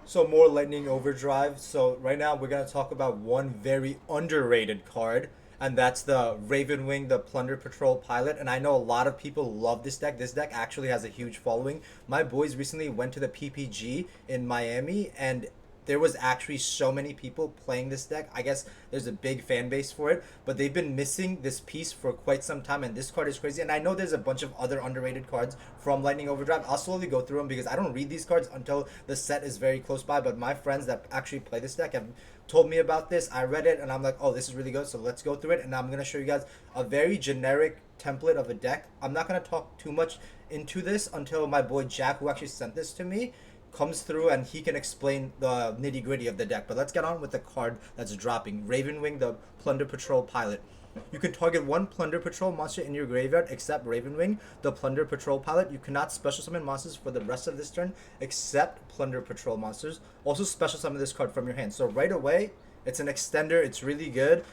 So more Lightning Overdrive. So right now we're gonna talk about one very underrated card, and that's the Ravenwing, the Plunder Patrol pilot. And I know a lot of people love this deck. This deck actually has a huge following. My boys recently went to the PPG in Miami, and there was actually so many people playing this deck. I guess there's a big fan base for it, but they've been missing this piece for quite some time, and this card is crazy. And I know there's a bunch of other underrated cards from Lightning Overdrive. I'll slowly go through them because I don't read these cards until the set is very close by. But my friends that actually play this deck have told me about this. I read it and I'm like, oh, this is really good. So let's go through it, and I'm gonna show you guys a very generic template of a deck. I'm not gonna talk too much into this until my boy Jack, who actually sent this to me, comes through and he can explain the nitty gritty of the deck. But let's get on with the card that's dropping. Ravenwing, the Plunder Patrol pilot. You can target one Plunder Patrol monster in your graveyard except Ravenwing, the Plunder Patrol pilot. You cannot special summon monsters for the rest of this turn except Plunder Patrol monsters. Also special summon this card from your hand. So right away, it's an extender. It's really good.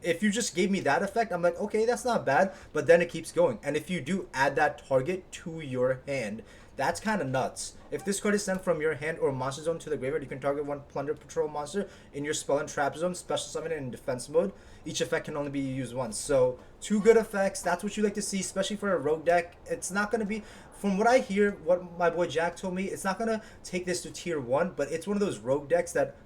If you just gave me that effect, I'm like, okay, that's not bad. But then it keeps going. And if you do add that target to your hand, that's kind of nuts. If this card is sent from your hand or monster zone to the graveyard, you can target one Plunder Patrol monster in your spell and trap zone, special summon it in defense mode. Each effect can only be used once. So, two good effects. That's what you like to see, especially for a rogue deck. It's not going to be, from what I hear, what my boy Jack told me, it's not going to take this to tier 1, but it's one of those rogue decks that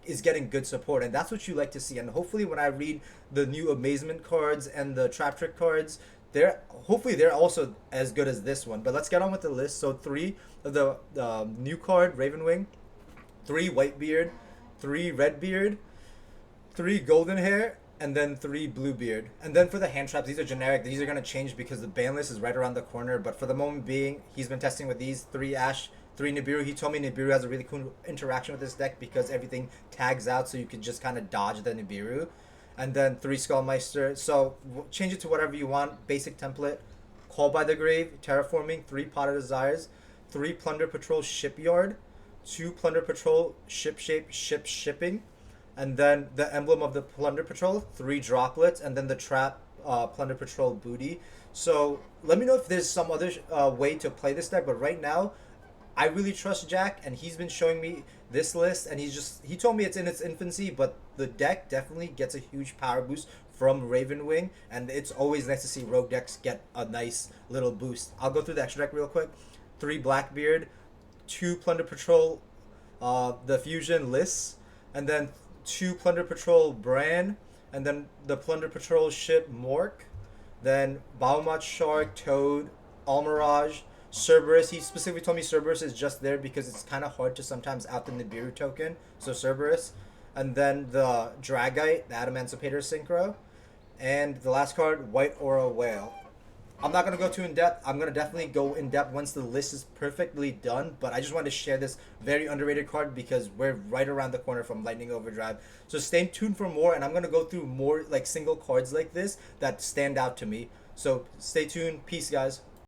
is getting good support, and that's what you like to see. And hopefully when I read the new amazement cards and the trap trick cards, they're hopefully they're also as good as this one. But let's get on with the list. So three of the new card Ravenwing, three Whitebeard, three Redbeard, three Golden Hair, and then three Bluebeard. And then for the hand traps, these are generic. These are gonna change because the ban list is right around the corner. But for the moment being, he's been testing with these three Ash, three Nibiru. He told me Nibiru has a really cool interaction with this deck because everything tags out, so you can just kind of dodge the Nibiru. And then three Skullmeister. So change it to whatever you want. Basic template. Call by the Grave, Terraforming, three Pot of Desires, three Plunder Patrol Shipyard, two Plunder Patrol Ship Shape Ship Shipping, and then the emblem of the Plunder Patrol, three Droplets, and then the Trap Plunder Patrol Booty. So let me know if there's some other way to play this deck, but right now I really trust Jack, and he's been showing me this list, and he told me it's in its infancy, but the deck definitely gets a huge power boost from Ravenwing, and it's always nice to see rogue decks get a nice little boost. I'll go through the extra deck real quick. Three Blackbeard, two Plunder Patrol, the Fusion lists, and then two Plunder Patrol Bran, and then the Plunder Patrol ship Mork, then Baumut Shark, Toad, Almirage, Cerberus. He specifically told me Cerberus is just there because it's kind of hard to sometimes out the Nibiru token. So Cerberus. And then the Dragite, the Adamancipator Synchro. And the last card, White Aura Whale. I'm not going to go too in depth. I'm going to definitely go in depth once the list is perfectly done. But I just wanted to share this very underrated card because we're right around the corner from Lightning Overdrive. So stay tuned for more. And I'm going to go through more like single cards like this that stand out to me. So stay tuned. Peace, guys.